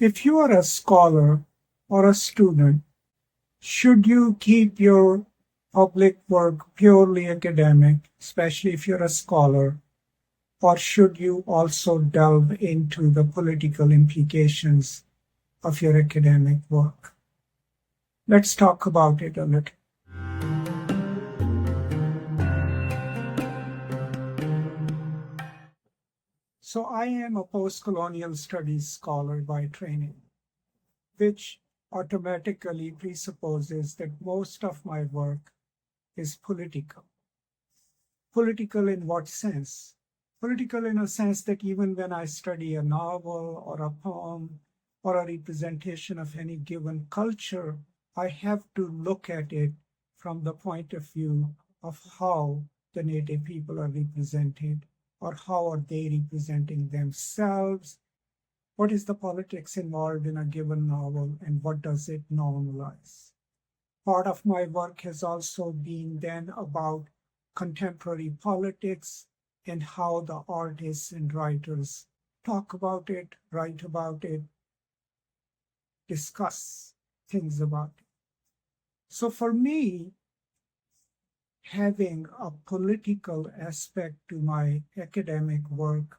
If you are a scholar or a student, should you keep your public work purely academic, especially if you're a scholar, or should you also delve into the political implications of your academic work? Let's talk about it a little. So I am a post-colonial studies scholar by training, which automatically presupposes that most of my work is political. Political in what sense? Political in a sense that even when I study a novel or a poem or a representation of any given culture, I have to look at it from the point of view of how the native people are represented, or how are they representing themselves. What is the politics involved in a given novel, and what does it normalize? Part of my work has also been then about contemporary politics and how the artists and writers talk about it, write about it, discuss things about it. So for me, having a political aspect to my academic work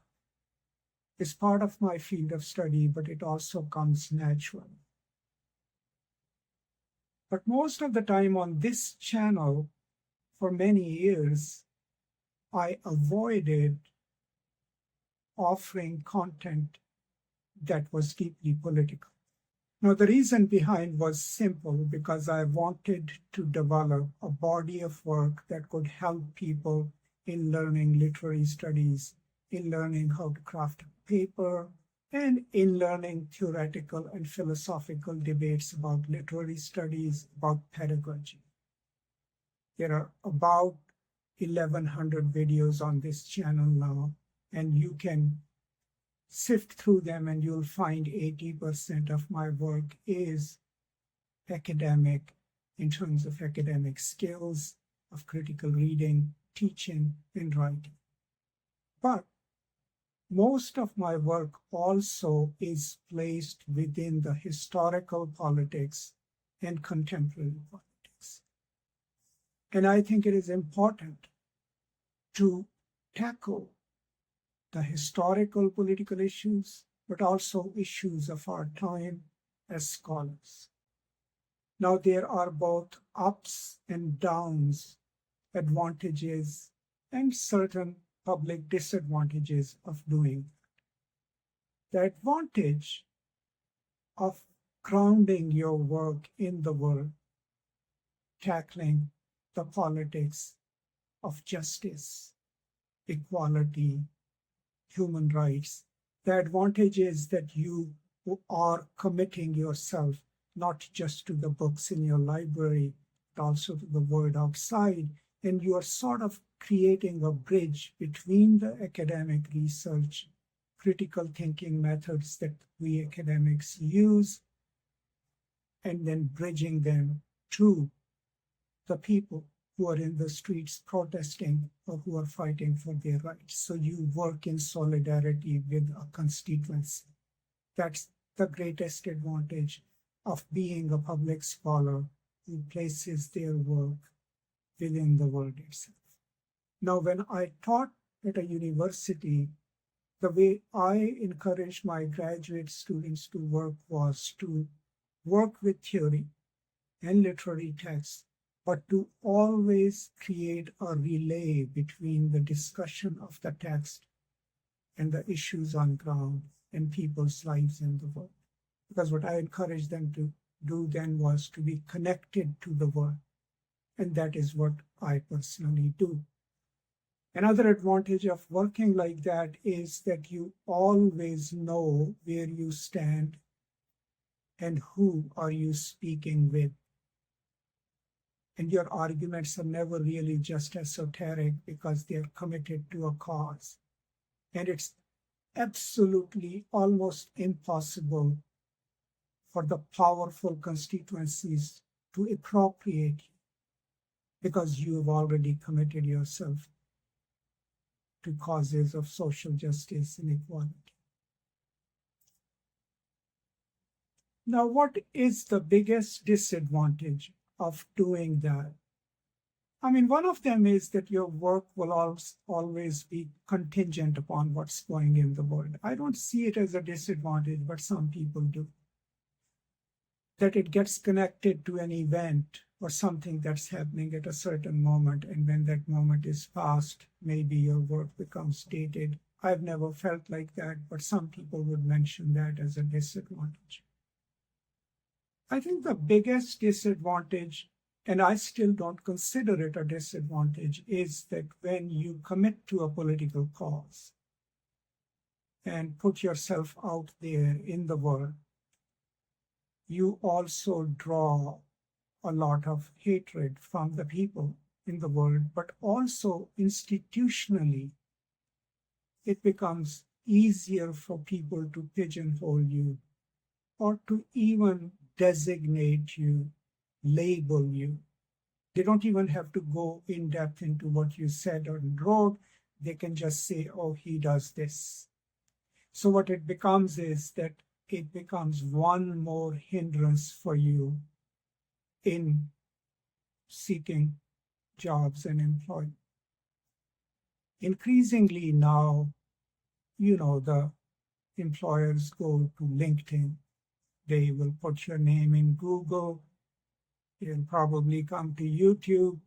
is part of my field of study, but it also comes naturally. But most of the time on this channel, for many years, I avoided offering content that was deeply political. Now, the reason behind was simple, because I wanted to develop a body of work that could help people in learning literary studies, in learning how to craft a paper, and in learning theoretical and philosophical debates about literary studies, about pedagogy. There are about 1,100 videos on this channel now, and you can sift through them and you'll find 80% of my work is academic in terms of academic skills, of critical reading, teaching, and writing. But most of my work also is placed within the historical politics and contemporary politics. And I think it is important to tackle the historical political issues, but also issues of our time as scholars. Now, there are both ups and downs, advantages, and certain public disadvantages of doing that. The advantage of grounding your work in the world, tackling the politics of justice, equality, human rights. The advantage is that you are committing yourself not just to the books in your library, but also to the world outside. And you are sort of creating a bridge between the academic research, critical thinking methods that we academics use, and then bridging them to the people who are in the streets protesting or who are fighting for their rights. So you work in solidarity with a constituency. That's the greatest advantage of being a public scholar who places their work within the world itself. Now, when I taught at a university, the way I encouraged my graduate students to work was to work with theory and literary texts, but to always create a relay between the discussion of the text and the issues on ground and people's lives in the world. Because what I encouraged them to do then was to be connected to the world. And that is what I personally do. Another advantage of working like that is that you always know where you stand and who are you speaking with. And your arguments are never really just esoteric because they're committed to a cause. And it's absolutely almost impossible for the powerful constituencies to appropriate you because you've already committed yourself to causes of social justice and equality. Now, what is the biggest disadvantage of doing that? I mean, one of them is that your work will always be contingent upon what's going in the world. I don't see it as a disadvantage, but some people do. That it gets connected to an event or something that's happening at a certain moment, and when that moment is past, maybe your work becomes dated. I've never felt like that, but some people would mention that as a disadvantage. I think the biggest disadvantage, and I still don't consider it a disadvantage, is that when you commit to a political cause and put yourself out there in the world, you also draw a lot of hatred from the people in the world, but also institutionally, it becomes easier for people to pigeonhole you or to even designate you, label you. They don't even have to go in depth into what you said or wrote. They can just say, oh, he does this. So what it becomes is that it becomes one more hindrance for you in seeking jobs and employment. Increasingly now, the employers go to LinkedIn. They will put your name in Google. They'll probably come to YouTube.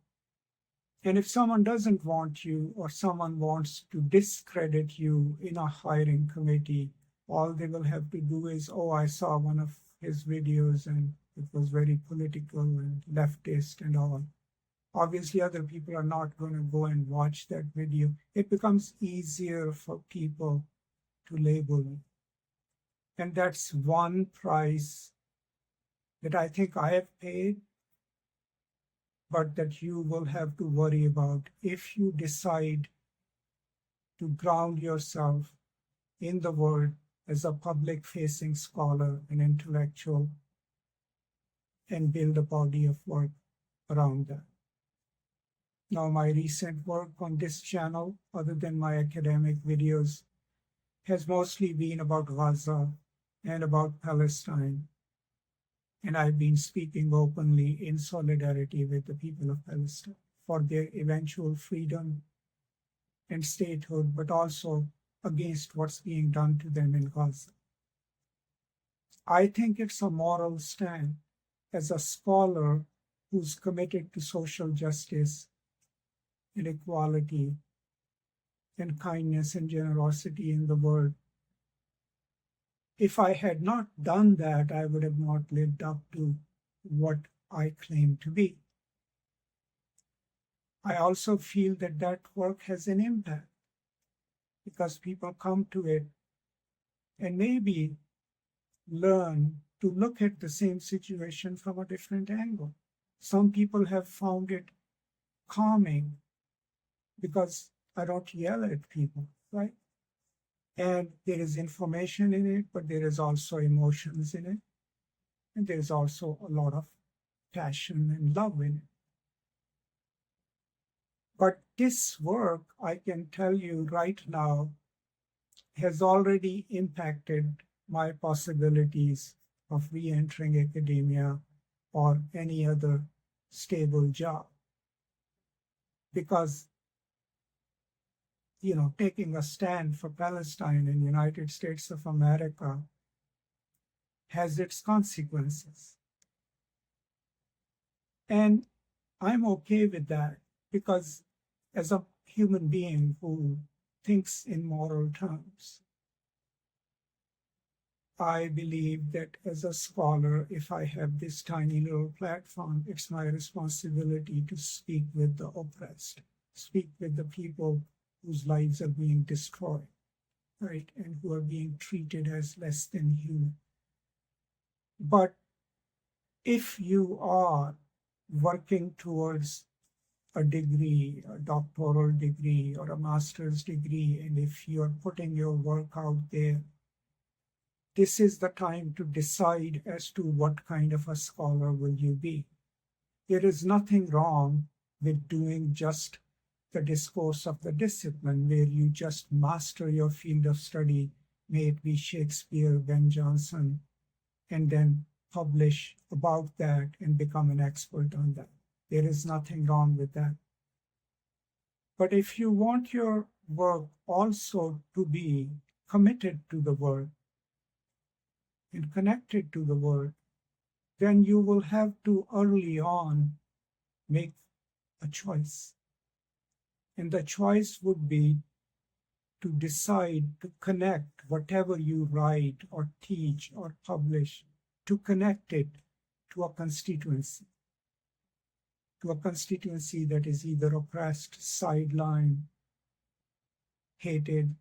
And if someone doesn't want you or someone wants to discredit you in a hiring committee, all they will have to do is, oh, I saw one of his videos and it was very political and leftist and all. Obviously, other people are not going to go and watch that video. It becomes easier for people to label you. And that's one price that I think I have paid, but that you will have to worry about if you decide to ground yourself in the world as a public-facing scholar and intellectual and build a body of work around that. Now, my recent work on this channel, other than my academic videos, has mostly been about Gaza and about Palestine. And I've been speaking openly in solidarity with the people of Palestine for their eventual freedom and statehood, but also against what's being done to them in Gaza. I think it's a moral stand as a scholar who's committed to social justice and equality and kindness and generosity in the world. If I had not done that, I would have not lived up to what I claim to be. I also feel that that work has an impact because people come to it and maybe learn to look at the same situation from a different angle. Some people have found it calming because I don't yell at people, right? And there is information in it, but there is also emotions in it. And there is also a lot of passion and love in it. But this work, I can tell you right now, has already impacted my possibilities of re-entering academia or any other stable job. Because taking a stand for Palestine in the United States of America has its consequences. And I'm okay with that because as a human being who thinks in moral terms, I believe that as a scholar, if I have this tiny little platform, it's my responsibility to speak with the oppressed, speak with the people whose lives are being destroyed, right, and who are being treated as less than human. But if you are working towards a degree, a doctoral degree or a master's degree, and if you're putting your work out there, this is the time to decide as to what kind of a scholar will you be. There is nothing wrong with doing just the discourse of the discipline, where you just master your field of study, may it be Shakespeare, Ben Jonson, and then publish about that and become an expert on that. There is nothing wrong with that. But if you want your work also to be committed to the work and connected to the work, then you will have to early on make a choice. And the choice would be to decide to connect whatever you write or teach or publish, to connect it to a constituency that is either oppressed, sidelined, hated,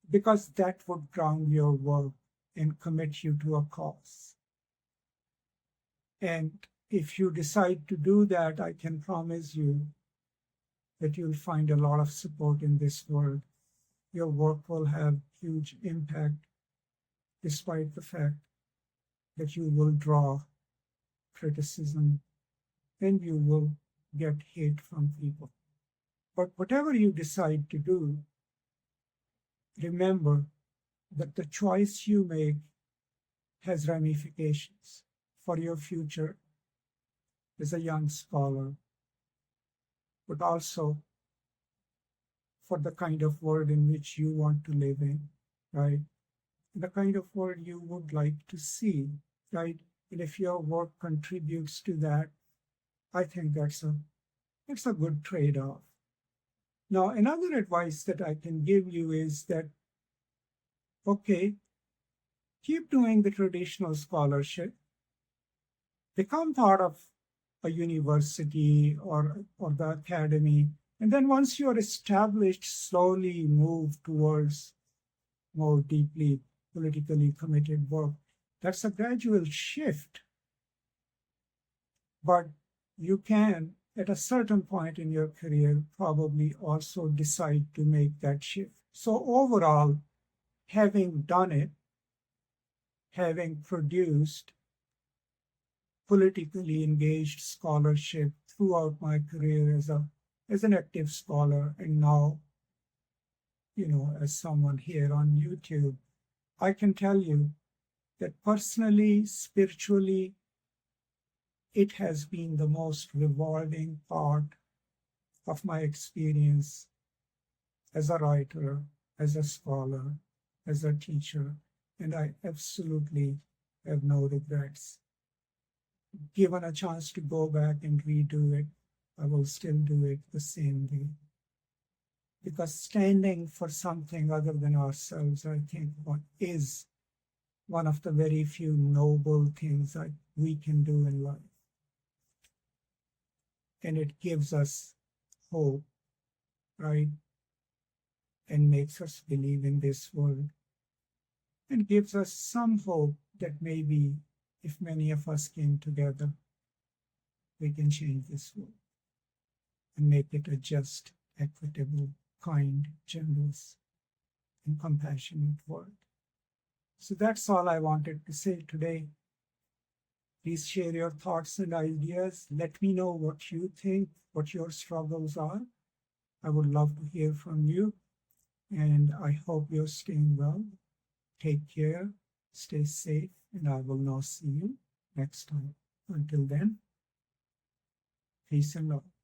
because that would ground your work and commit you to a cause. And if you decide to do that, I can promise you that you'll find a lot of support in this world. Your work will have huge impact, despite the fact that you will draw criticism and you will get hate from people. But whatever you decide to do, remember that the choice you make has ramifications for your future as a young scholar, but also for the kind of world in which you want to live in, right? The kind of world you would like to see, right? And if your work contributes to that, I think that's a good trade-off. Now, another advice that I can give you is that, okay, keep doing the traditional scholarship, become part of a university or the academy, and then once you're established, slowly move towards more deeply politically committed work. That's a gradual shift, but you can, at a certain point in your career, probably also decide to make that shift. So overall, having done it, having produced politically engaged scholarship throughout my career as an active scholar, and now, as someone here on YouTube, I can tell you that personally, spiritually, it has been the most rewarding part of my experience as a writer, as a scholar, as a teacher, and I absolutely have no regrets. Given a chance to go back and redo it, I will still do it the same way. Because standing for something other than ourselves, I think, is one of the very few noble things that we can do in life. And it gives us hope, right? And makes us believe in this world. And gives us some hope that maybe if many of us came together, we can change this world and make it a just, equitable, kind, generous, and compassionate world. So that's all I wanted to say today. Please share your thoughts and ideas. Let me know what you think, what your struggles are. I would love to hear from you. And I hope you're staying well. Take care, stay safe, and I will now see you next time. Until then, peace and love.